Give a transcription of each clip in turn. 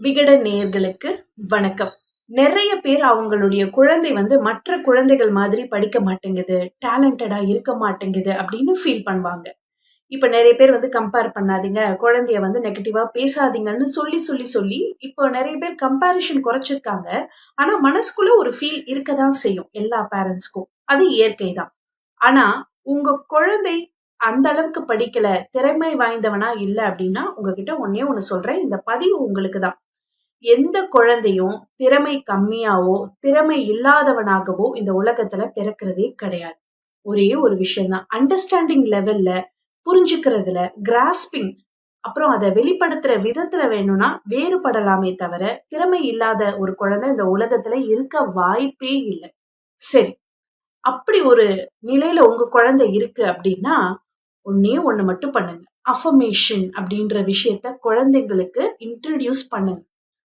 விகட நேயர்களுக்கு வணக்கம். நிறைய பேர் அவங்களுடைய குழந்தை மற்ற குழந்தைகள் மாதிரி படிக்க மாட்டேங்குது, டேலண்டடா இருக்க மாட்டேங்குது அப்படின்னு ஃபீல் பண்ணுவாங்க. இப்ப நிறைய பேர் கம்பேர் பண்ணாதீங்க, குழந்தைய நெகட்டிவா பேசாதீங்கன்னு சொல்லி சொல்லி சொல்லி இப்போ நிறைய பேர் கம்பேரிஷன் குறைச்சிருக்காங்க. ஆனா மனசுக்குள்ள ஒரு ஃபீல் இருக்கதான் செய்யும் எல்லா பேரண்ட்ஸ்க்கும். அது இயற்கை தான். ஆனா உங்க குழந்தை அந்த அளவுக்கு படிக்கல, திறமை வாய்ந்தவனா இல்ல அப்படின்னா உங்ககிட்ட ஒண்ணே ஒண்ணு சொல்றேன். இந்த பதிவு உங்களுக்கு தான். எந்த குழந்தையும் திறமை கம்மியாவோ, திறமை இல்லாதவனாகவோ இந்த உலகத்துல பிறக்கிறதே கிடையாது. ஒரே ஒரு விஷயம் தான். அண்டர்ஸ்டாண்டிங் லெவல்ல, புரிஞ்சுக்கிறதுல, கிராஸ்பிங், அப்புறம் அதை வெளிப்படுத்துற விதத்துல வேணும்னா வேறுபடலாமே தவிர, திறமை இல்லாத ஒரு குழந்தை இந்த உலகத்துல இருக்க வாய்ப்பே இல்லை. சரி, அப்படி ஒரு நிலையில உங்க குழந்தை இருக்கு அப்படின்னா, ஒண்ணே ஒண்ணு மட்டும் பண்ணுங்க. அஃபர்மேஷன் அப்படின்ற விஷயத்த குழந்தைங்களுக்கு இன்ட்ரடியூஸ் பண்ணுங்க.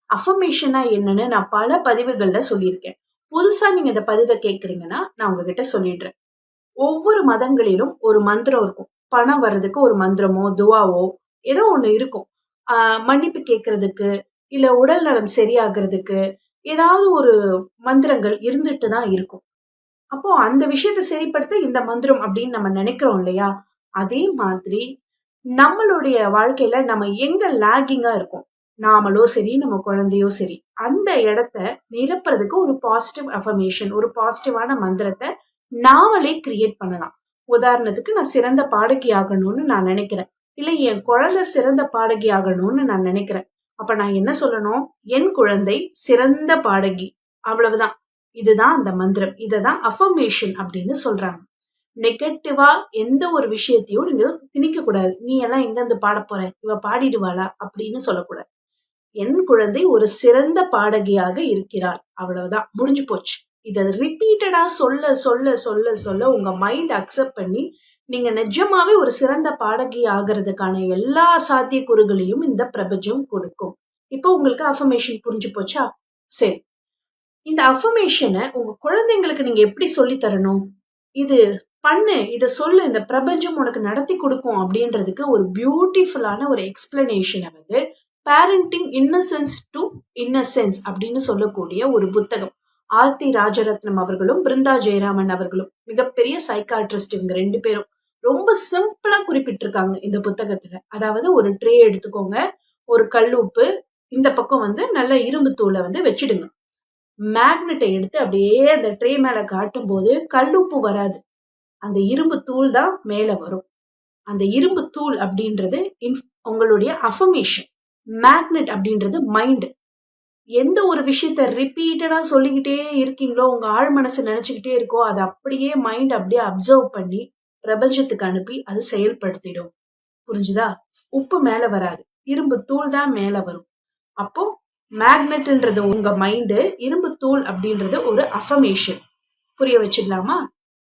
அஃபர்மேஷனா என்னன்னு நான் பல பதிவுகள்ல சொல்லியிருக்கேன். புதுசா நீங்க இந்த பதிவை கேட்கறீங்கன்னா நான் உங்ககிட்ட சொல்லிடுறேன். ஒவ்வொரு மதங்களிலும் ஒரு மந்திரம் இருக்கும். பணம் வர்றதுக்கு ஒரு மந்திரமோ துவாவோ ஏதோ ஒண்ணு இருக்கும். மன்னிப்பு கேட்கறதுக்கு, இல்ல உடல் நலம் சரியாகிறதுக்கு ஏதாவது ஒரு மந்திரங்கள் இருந்துட்டு தான் இருக்கும். அப்போ அந்த விஷயத்த சரிப்படுத்த இந்த மந்திரம் அப்படின்னு நம்ம நினைக்கிறோம் இல்லையா? அதே மாதிரி நம்மளுடைய வாழ்க்கையில நம்ம எங்க லாகிங்கா இருக்கோம், நாமளோ சரி நம்ம குழந்தையோ சரி, அந்த இடத்த நிரப்புறதுக்கு ஒரு பாசிட்டிவ் அஃபர்மேஷன், ஒரு பாசிட்டிவான மந்திரத்தை நாமளே கிரியேட் பண்ணலாம். உதாரணத்துக்கு நான் சிறந்த பாடகி ஆகணும்னு நான் நினைக்கிறேன், இல்ல என் குழந்தை சிறந்த பாடகி ஆகணும்னு நான் நினைக்கிறேன். அப்ப நான் என்ன சொல்லணும்? என் குழந்தை சிறந்த பாடகி, அவ்வளவுதான். இதுதான் அந்த மந்திரம். இததான் அஃபர்மேஷன் அப்படின்னு சொல்றாங்க. நெகட்டிவா எந்த ஒரு விஷயத்தையும் நீங்க திணிக்க கூடாது. நீ எல்லாம் எங்க இருந்து பாட போற, இவ பாடிடுவாளா அப்படின்னு சொல்லக்கூடாது. என் குழந்தை ஒரு சிறந்த பாடகியாக இருக்கிறாள், அவ்வளவுதான், முடிஞ்சு போச்சு. இத ரிப்பீட்டடா சொல்ல சொல்ல சொல்ல சொல்ல உங்க மைண்ட் அக்செப்ட் பண்ணி நீங்க நிஜமாவே ஒரு சிறந்த பாடகி ஆகிறதுக்கான எல்லா சாத்தியக்கூறுகளையும் இந்த பிரபஞ்சம் கொடுக்கும். இப்போ உங்களுக்கு அஃபர்மேஷன் புரிஞ்சு போச்சா? சரி, இந்த அஃபர்மேஷனை உங்க குழந்தைங்களுக்கு நீங்க எப்படி சொல்லி தரணும்? இது பண்ணு, இத சொல்லு, இந்த பிரபஞ்சம் உனக்கு நடத்தி கொடுக்கும் அப்படின்றதுக்கு ஒரு பியூட்டிஃபுல்லான ஒரு எக்ஸ்பிளனேஷனை பேரண்டிங் இன்னசென்ஸ் டு இன்னசென்ஸ் அப்படின்னு சொல்லக்கூடிய ஒரு புத்தகம். ஆர்த்தி ராஜரத்னம் அவர்களும் பிருந்தா ஜெயராமன் அவர்களும், மிகப்பெரிய சைக்காட்ரிஸ்ட், இவங்க ரெண்டு பேரும் ரொம்ப சிம்பிளா குறிப்பிட்டிருக்காங்க இந்த புத்தகத்துல. அதாவது ஒரு ட்ரே எடுத்துக்கோங்க, ஒரு கல்லுப்பு, இந்த பக்கம் நல்ல இரும்பு தூளை வச்சிடுங்க. மேக்னெட்டை எடுத்து அப்படியே அந்த ட்ரே மேல காட்டும் போது கல்லுப்பு வராது, அந்த இரும்பு தூள் தான் மேல வரும். அந்த இரும்பு தூள் அப்படின்றது உங்களுடைய அஃபர்மேஷன். மேக்னெட் அப்படின்றது மைண்ட். எந்த ஒரு விஷயத்த ரிப்பீட்டடா சொல்லிக்கிட்டே இருக்கீங்களோ, உங்க ஆழ் மனசு நினைச்சுக்கிட்டே இருக்கோ, அதை அப்படியே மைண்ட் அப்படியே அப்சர்வ் பண்ணி பிரபஞ்சத்துக்கு அனுப்பி அது செயல்படுத்திடும். புரிஞ்சுதா? உப்பு மேல வராது, இரும்பு தூள் தான் மேல வரும். அப்போ மேக்னெட்ன்றது உங்க மைண்டு, இரும்பு தூள் அப்படின்றது ஒரு அஃபர்மேஷன். புரிய வச்சிடலாமா?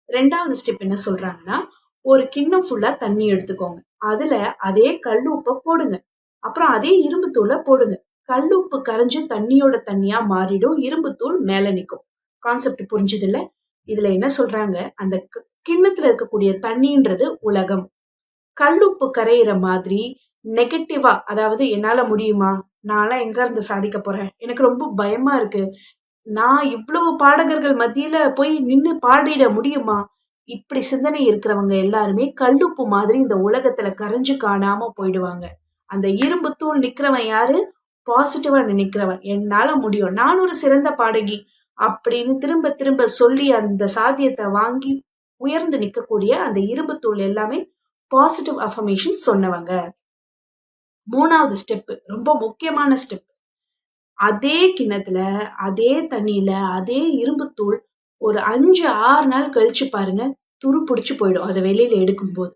ரெண்டாவது ஸ்டெப் என்ன சொல்றாங்கன்னா, ஒரு கிண்ணம் ஃபுல்லா தண்ணி எடுத்துக்கோங்க. அதுல அதே கல்லுப்பை போடுங்க. அப்புறம் அதே இரும்பு தூளை போடுங்க. கல்லுப்பு கரைஞ்சு தண்ணியோட தண்ணியா மாறிடும், இரும்பு தூள் மேல நிற்கும். கான்செப்ட் புரிஞ்சுது இல்ல? இதுல என்ன சொல்றாங்க, அந்த கிண்ணத்துல இருக்கக்கூடிய தண்ணின்றது உலகம். கல்லுப்பு கரையிற மாதிரி நெகட்டிவா, அதாவது என்னால முடியுமா, நான்லாம் எங்க இருந்து சாதிக்க போறேன், எனக்கு ரொம்ப பயமா இருக்கு, நான் இவ்வளவு பாடகர்கள் மத்தியில போய் நின்னு பாடிட முடியுமா, இப்படி சிந்தனை இருக்கிறவங்க எல்லாருமே கல்லுப்பு மாதிரி இந்த உலகத்துல கரைஞ்சு காணாம போயிடுவாங்க. அந்த இரும்பு தூள் நிக்கிறவன் யாரு? பாசிட்டிவா நினைக்கிறவன். என்னால முடியும், நான் ஒரு சிறந்த பாடகி அப்படின்னு திரும்ப திரும்ப சொல்லி அந்த சாத்தியத்தை வாங்கி உயர்ந்து நிக்கக்கூடிய அந்த இரும்பு தூள் எல்லாமே பாசிட்டிவ் அஃபர்மேஷன் சொன்னவங்க. மூணாவது ஸ்டெப் ரொம்ப முக்கியமான ஸ்டெப். அதே கிண்ணத்துல, அதே தண்ணியில, அதே இரும்புத்தூள் ஒரு 5-6 நாள் கழிச்சு பாருங்க, துரு பிடிச்சு போயிடும். அதை வெளியில எடுக்கும்போது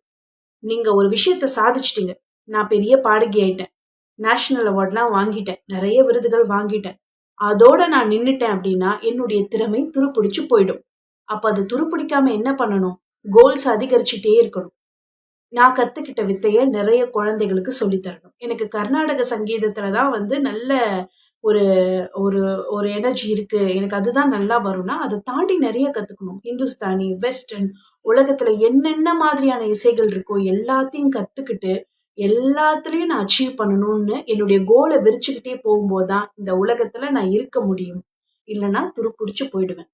நீங்க ஒரு விஷயத்த சாதிச்சிட்டீங்க. நான் பெரிய பாடகி ஆயிட்டேன், நேஷனல் அவார்ட்லாம் வாங்கிட்டேன், நிறைய விருதுகள் வாங்கிட்டேன், அதோட நான் நின்னுட்டேன் அப்படின்னா என்னுடைய திறமை துரு பிடிச்சு போயிடும். அப்ப அது துரு பிடிக்காம என்ன பண்ணணும்? கோல்ஸ் அதிகரிச்சுட்டே இருக்கணும். நான் கத்துக்கிட்ட வித்தைய நிறைய குழந்தைகளுக்கு சொல்லித்தரணும். எனக்கு கர்நாடக சங்கீதத்துலதான் நல்ல ஒரு ஒரு ஒரு எனர்ஜி இருக்கு, எனக்கு அதுதான் நல்லா வரும்னா அதை தாண்டி நிறைய கத்துக்கணும். இந்துஸ்தானி, வெஸ்டர்ன், உலகத்துல என்னென்ன மாதிரியான இசைகள் இருக்கோ எல்லாத்தையும் கத்துக்கிட்டு எல்லாத்துலயும் நான் அச்சீவ் பண்ணணும்னு என்னுடைய கோலை விரிச்சுக்கிட்டே போகும்போதுதான் இந்த உலகத்துல நான் இருக்க முடியும். இல்லைன்னா துருப்புடிச்சு போயிடுவேன்.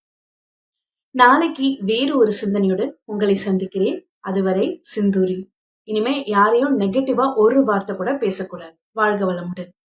நாளைக்கு வேறு ஒரு சிந்தனையுடன் உங்களை சந்திக்கிறேன். அதுவரை சிந்தூரி. இனிமே யாரையும் நெகட்டிவா ஒரு வார்த்தை கூட பேசக்கூடாது. வாழ்க வளமுடன்.